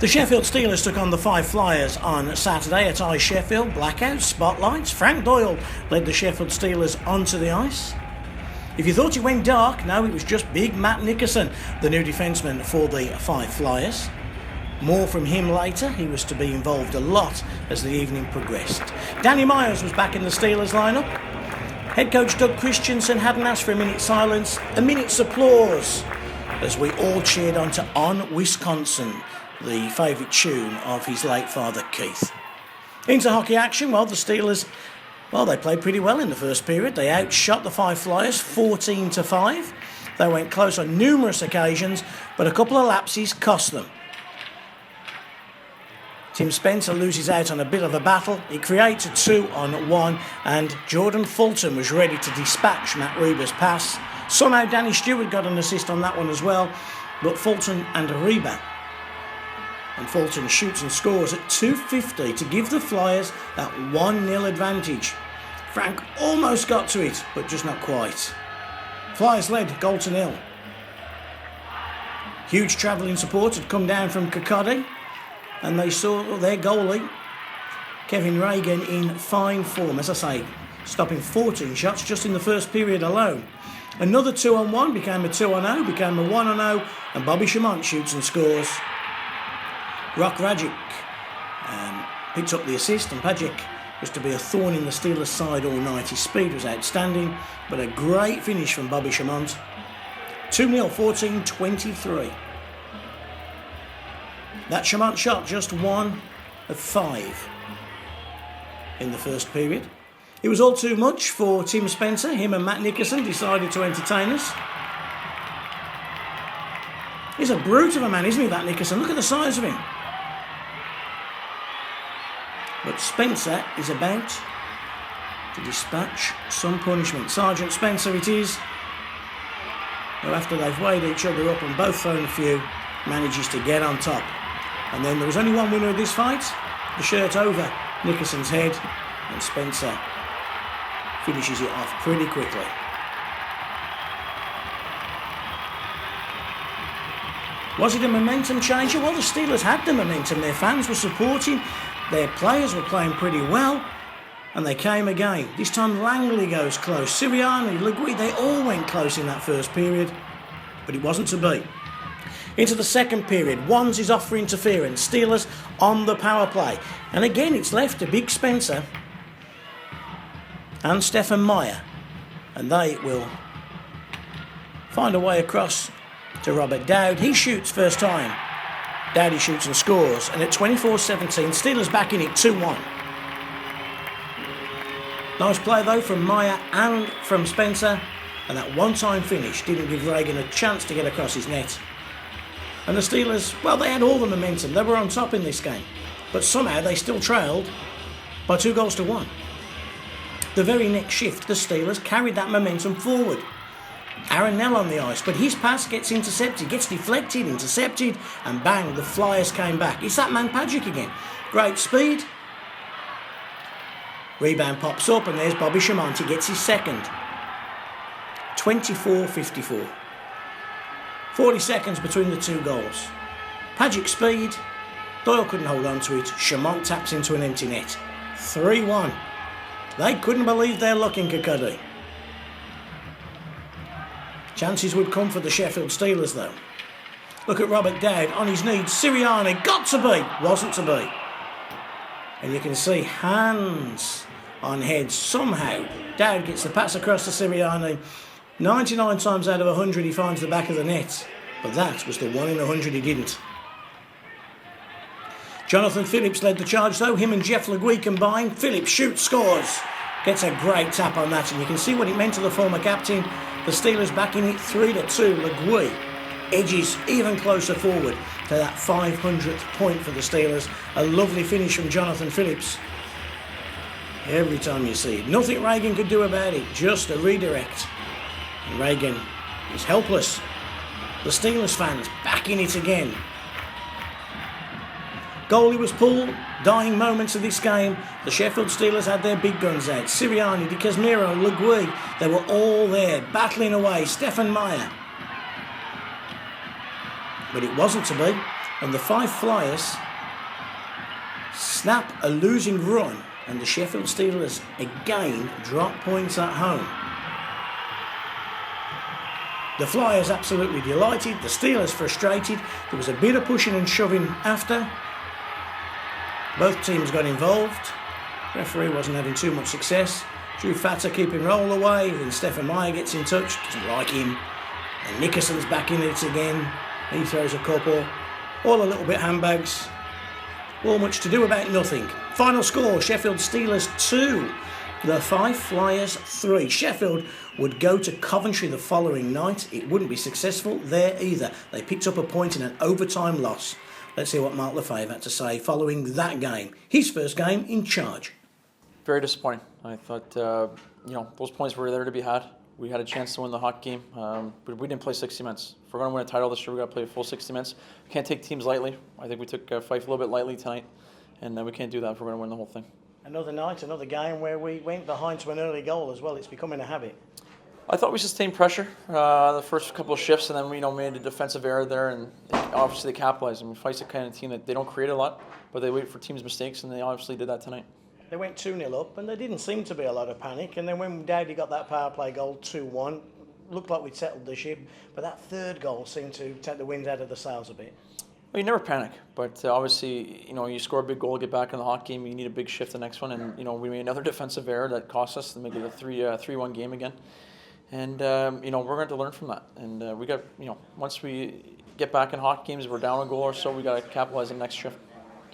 The Sheffield Steelers took on the Fife Flyers on Saturday at iceSheffield. Blackouts, spotlights. Frank Doyle led the Sheffield Steelers onto the ice. If you thought it went dark, no, it was just big Matt Nickerson, the new defenceman for the Fife Flyers. More from him later. He was to be involved a lot as the evening progressed. Danny Myers was back in the Steelers lineup. Head coach Doug Christensen hadn't asked for a minute's silence, a minute's applause, as we all cheered on to On Wisconsin, the favourite tune of his late father Keith. Into hockey action, well, the Steelers, they played pretty well in the first period. They outshot the Fife Flyers 14-5. They went close on numerous occasions, but a couple of lapses cost them. Tim Spencer loses out on a bit of a battle. It creates a 2-on-1, and Jordan Fulton was ready to dispatch Matt Reba's pass. Somehow Danny Stewart got an assist on that one as well, but Fulton and Reba. And Fulton shoots and scores at 2:50 to give the Flyers that 1-0 advantage. Frank almost got to it, but just not quite. Flyers led goal to 0. Huge travelling support had come down from Kirkcaldy, and they saw their goalie, Kevin Reagan, in fine form. As I say, stopping 14 shots just in the first period alone. Another 2-on-1 became a 2-on-0, became a 1-on-0, and Bobby Chamont shoots and scores. Rock Rajic picked up the assist, and Pajic was to be a thorn in the Steelers' side all night. His speed was outstanding, but a great finish from Bobby Chamont. 2-0, 14-23. That Chamont shot just 1 of 5 in the first period. It was all too much for Tim Spencer. Him and Matt Nickerson decided to entertain us. He's a brute of a man, isn't he, that Nickerson? Look at the size of him. But Spencer is about to dispatch some punishment. Sergeant Spencer it is, who, after they've weighed each other up and both thrown a few, manages to get on top. And then there was only one winner of this fight, the shirt over Nickerson's head, and Spencer finishes it off pretty quickly. Was it a momentum changer? Well, the Steelers had the momentum. Their fans were supporting. Their players were playing pretty well. And they came again. This time Langley goes close. Sirianni, Legui, they all went close in that first period. But it wasn't to be. Into the second period, Wands is off for interference. Steelers on the power play. And again, it's left to Big Spencer and Stephen Meyer. And they will find a way across to Robert Dowd. He shoots first time. Dowdy shoots and scores. And at 24-17, Steelers back in it 2-1. Nice play though from Meyer and from Spencer. And that one-time finish didn't give Reagan a chance to get across his net. And the Steelers, they had all the momentum. They were on top in this game. But somehow they still trailed by 2-1. The very next shift, the Steelers carried that momentum forward. Aaron Nell on the ice, but his pass gets intercepted, gets deflected, intercepted, and bang, the Flyers came back. It's that man Pajic again. Great speed. Rebound pops up, and there's Bobby Chamont. He gets his second. 24-54. 40 seconds between the two goals. Pajic's speed. Doyle couldn't hold on to it. Chamont taps into an empty net. 3-1. They couldn't believe their luck in Kirkcaldy. Chances would come for the Sheffield Steelers though. Look at Robert Dowd on his knees. Sirianni, got to be, wasn't to be. And you can see hands on heads. Somehow Dowd gets the pass across to Sirianni. 99 times out of 100 he finds the back of the net. But that was the 1 in 100 he didn't. Jonathan Phillips led the charge though. Him and Jeff Legui combined. Phillips shoots, scores. Gets a great tap on that. And you can see what it meant to the former captain. The Steelers back in it 3-2. Legui edges even closer forward to that 500th point for the Steelers. A lovely finish from Jonathan Phillips. Every time you see it. Nothing Reagan could do about it. Just a redirect. And Reagan is helpless. The Steelers fans back in it again. Goalie was pulled. Dying moments of this game. The Sheffield Steelers had their big guns out. Sirianni, Di Casemiro, Legui. They were all there, battling away. Stephen Meyer. But it wasn't to be. And the Fife Flyers snap a losing run, and the Sheffield Steelers again drop points at home. The Flyers absolutely delighted, the Steelers frustrated. There was a bit of pushing and shoving after. Both teams got involved. Referee wasn't having too much success. Drew Fatter keeping roll away. Then Stefan Meyer gets in touch, doesn't like him. And Nickerson's back in it again. He throws a couple. All a little bit handbags. All much to do about nothing. Final score, Sheffield Steelers 2. The Fife Flyers 3. Sheffield would go to Coventry the following night. It wouldn't be successful there either. They picked up a point in an overtime loss. Let's hear what Marc Lefebvre had to say following that game. His first game in charge. Very disappointing. I thought, those points were there to be had. We had a chance to win the hockey game, but we didn't play 60 minutes. If we're going to win a title this year, we've got to play a full 60 minutes. We can't take teams lightly. I think we took Fife a little bit lightly tonight, and we can't do that if we're going to win the whole thing. Another night, another game where we went behind to an early goal as well. It's becoming a habit. I thought we sustained pressure the first couple of shifts, and then we made a defensive error there, and obviously they capitalized. I mean, Fife's the kind of team that they don't create a lot, but they wait for teams' mistakes, and they obviously did that tonight. They went 2-0 up, and there didn't seem to be a lot of panic. And then when Dowdy got that power play goal, 2-1, looked like we'd settled the ship. But that third goal seemed to take the wind out of the sails a bit. Well, you never panic, but obviously, you score a big goal, get back in the hockey game, you need a big shift the next one, and we made another defensive error that cost us to make it a 3-1 game again. And we're going to learn from that. And we got, once we get back in hockey games, we're down a goal or so, we got to capitalize on the next shift.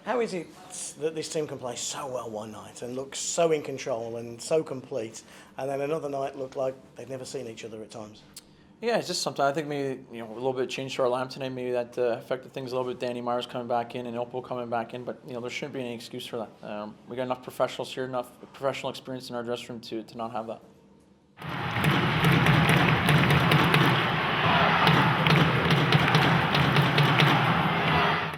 How is it that this team can play so well one night and look so in control and so complete, and then another night look like they've never seen each other at times? Yeah, it's just something. I think maybe a little bit changed to our lineup tonight. Maybe that affected things a little bit. Danny Myers coming back in and Oppo coming back in, but there shouldn't be any excuse for that. We got enough professionals here, enough professional experience in our dressing room to not have that.